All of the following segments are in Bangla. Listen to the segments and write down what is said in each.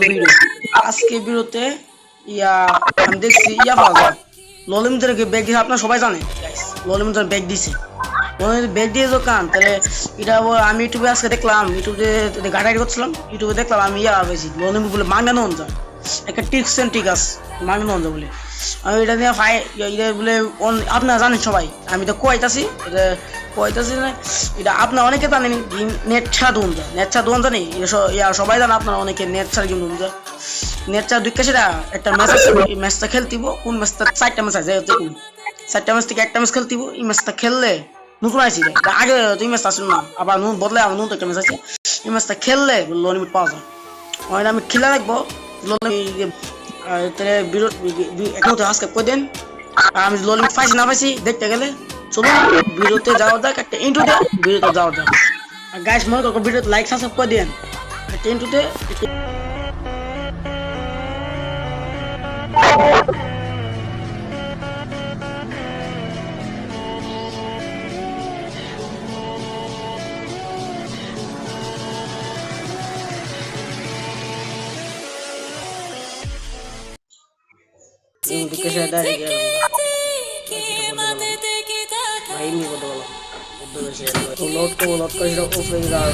ভিডিও আজকে ভিডিওতে ইয়া আমি দেখছি ইয়া পাওয়া যায় ললিমদেরকে ব্যাগ দিয়েছে আপনারা সবাই জানেন গাইস ললিমদের ব্যাগ দিয়েছে ললিমদের ব্যাগ দিয়ে দোকান তাহলে এটা আমি ইউটিউবে আজকে দেখলাম ইউটিউবে গাড়াই করছিলাম ইউটিউবে দেখলাম আমি ইয়া পেয়েছি ললিম বলে মাঙ্গানো যায় একটা টিক্স এন্ড টিকাস মাঙ্গানো যায় বলে আমি এটা নিয়ে ফাই এটা বলে আপনারা জানেন সবাই আমি তো এটা কইতাছি না এটা আপনারা অনেকে জানেন নেট ছাড়া দোন যায় নেট ছাড়া দোন জানি সবাই জানেন আপনারা অনেকে নেট ছাড়া কিন্তু দোন যায় নেট ছাড়া দুই সেটা একটা ম্যাচ আছে এই ম্যাচটা খেলতিব কোন ম্যাচটা চারটা ম্যাচ আছে দেখুন চারটা ম্যাচ থেকে একটা ম্যাচ খেলতিব এই ম্যাচটা খেললে নতুন আইছি আগে তুই ম্যাচ আসুন না আবার নুন বদলে আবার নতুন একটা ম্যাচ আছে এই ম্যাচটা খেললে লিমিট পাওয়া যায় আমি খেলে রাখবো তাহলে বিরোধ এখন তো আজকে কই দেন আমি লিমিট পাইছি না পাইছি দেখতে গেলে চলুন ভিডিওতে যাওয়া যাক একটা ইন্ট্রোতে ভিডিওতে যাওয়া যাক আর গাইস মনে করো ভিডিওতে লাইক সাবস্ক্রাইব করে দেন একটা ইন্ট্রোতে कैसे आता है क्या भाई नहीं बोल रहा तो लोड कर रहा ऑफ रही रहा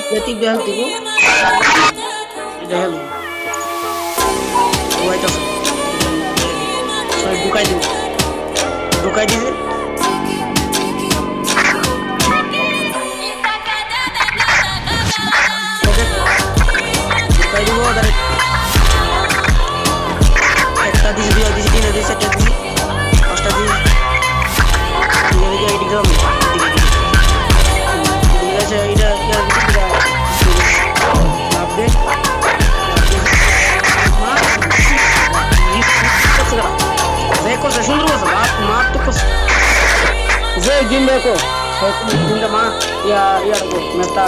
Jadi biar tipu, dah hello, white house, sorry buka di, buka di, buka di bawah dari, tadi set tadi, pas tadi, ini gram, Gimbe ko, gimbe ma, ya ko, meta,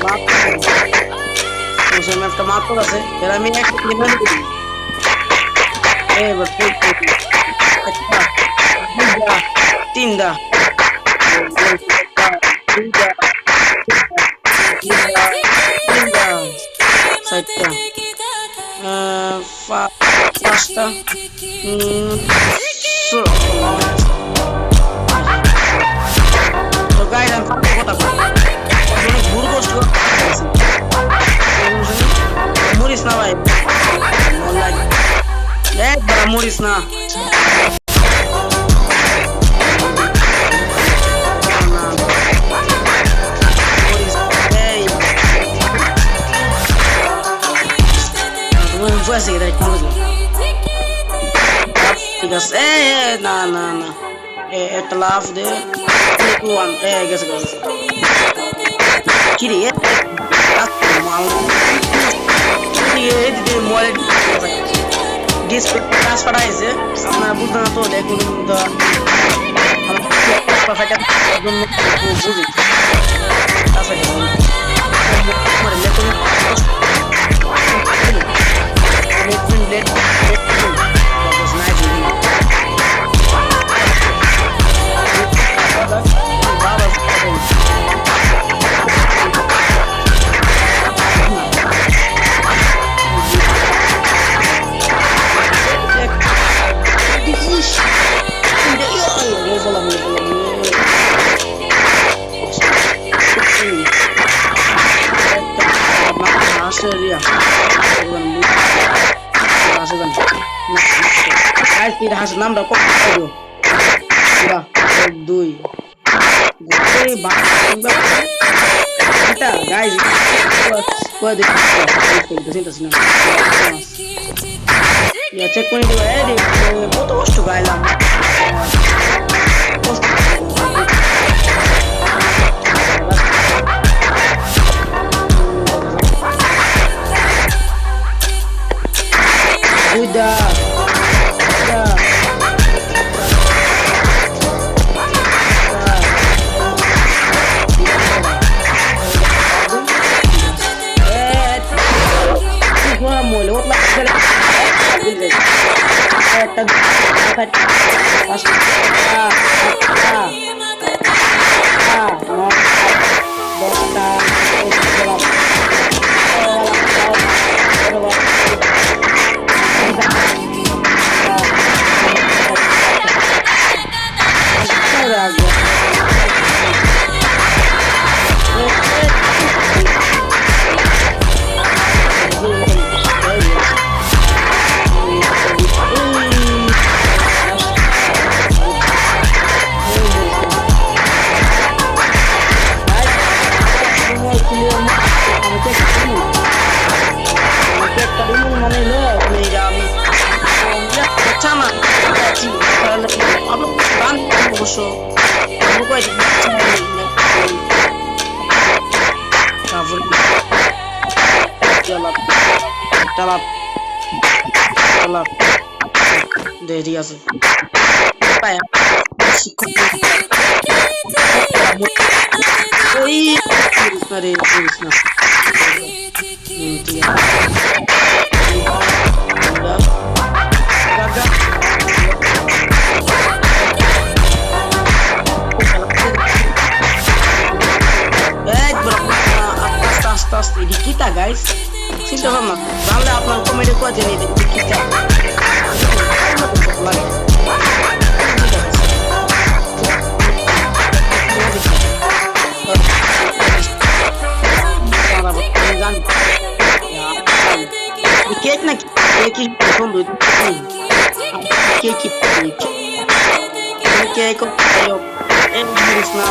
maaf, musuh meta maaf ko kasi, kaya may ek liman ko. Betul, tinda, saja, pasta, guys I'm fucking kota ko ini buru bos ko muris na bhai wallahi bada muris na fue así de chicas na etlaf de one guess kiri ya ये दे मोबाइल डिस्प्ले ट्रांसफर आइছে আপনারা বুঝতে না তো দেখুন তো আমরা পারফেক্ট একদম বুঝি তাছাড়া আমার লেখুন লেখুন Tidak hasil 6 dah kok aduh sudah 2 kita guys gua di sini ya cek point dua di foto post gala post ঠিক আছে kita guys চিন্তা ভাবনা জানলে আপনার কমেন্টে করে জানিয়ে দেবেন কিটা কেক নাকি কেক সুন্দর কেক কেক না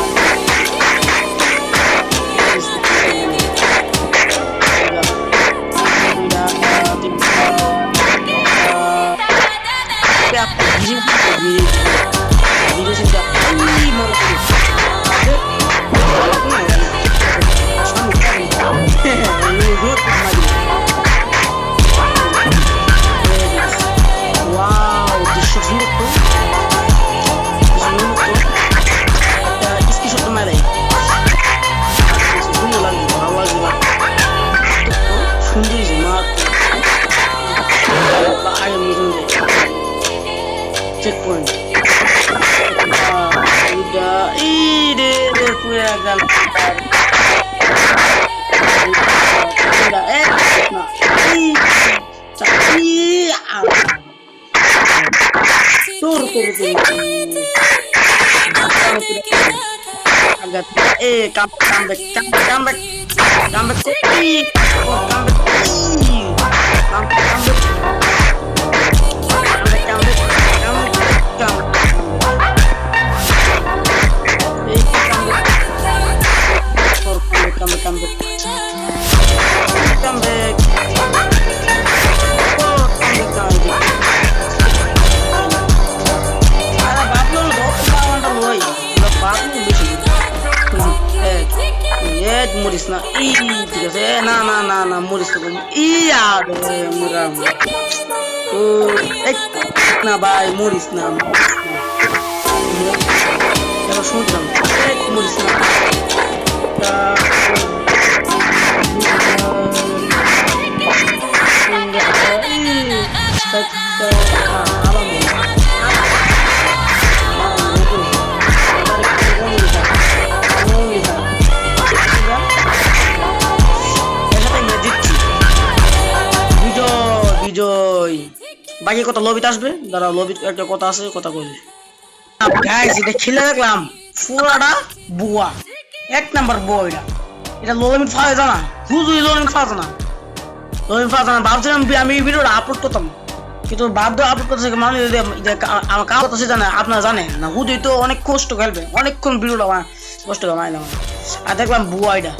checkpoint udah ide punya gal udah nah tur agak comeback Muris na tiga se na muris ko iya muram na bay muris na kalau sudram muris na বাকি কত লবিতে আসবে দাঁড়া লবির একটা কথা আছে কথা কইলি গাইস এটা খেলে দেখলাম পুরাটা বুয়া এক নাম্বার বুয়া এটা লবিট ফায় জানা হুজুই লবিট ফায় জানা ভাবছিলাম আমি এই ভিডিওটা আপলোড করতাম কিন্তু বাধ্য আপলোড করতে মানে আমার কাজ কথা জানে আপনারা জানেন না হুজুই তো অনেক কষ্ট খেলবে অনেকক্ষণ ভিডিওটা কষ্ট করে মাইলাম আর দেখলাম বুয়া এটা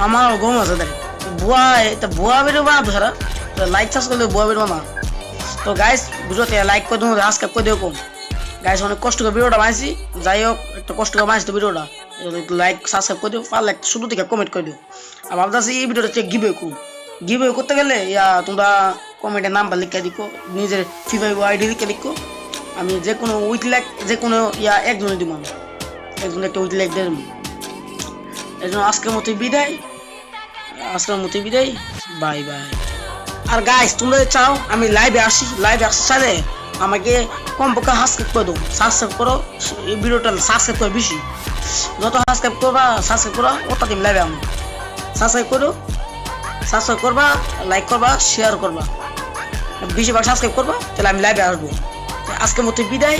আমার গম আছে দেখ বুয়া এটা বুয়া ভিডিও বানাবো সারা লাইক সাবস্ক্রাইব করলে বুয়া ভিডিও বানা তো গাইস ভিডিওতে লাইক করে দিও সাবস্ক্রাইব করে দিও কম গাইস অনেক কষ্ট করে ভিডিওটা বানাইছি যাই হোক একটা কষ্ট করে বানাইছি ভিডিওটা লাইক সাবস্ক্রাইব করে দিও পারলে শুরু থেকে কমেন্ট করে দিও আর ভাবতেছি এই ভিডিওটা চেক গিভওয়ে করতে গেলে তোমরা কমেন্টে নাম্বার লিখে দিও নিজের ফ্রি ফায়ার আইডি লিখে দিও আমি যে কোনো উইক লাইক যে কোনো একজনে দিব আমি একজন একটা উইক লাইক দেব এই জন্য আজকের মতো বিদায় বাই বাই আর গাইস তোমরা চাও আমি লাইভে আসি সাথে আমাকে কমপক্ষে সাবস্ক্রাইব করে দাও, সাবস্ক্রাইব করো, এই ভিডিওটা সাবস্ক্রাইব করো বেশি, যত সাবস্ক্রাইব করবা সাবস্ক্রাইব করো ওটা দিন লাইভে আমি সাবস্ক্রাইব করো, সাবস্ক্রাইব করবা, লাইক করবা, শেয়ার করবা, বেশিরভাগ সাবস্ক্রাইব করবা, তাহলে আমি লাইভে আসবো। আজকের মতো বিদায়।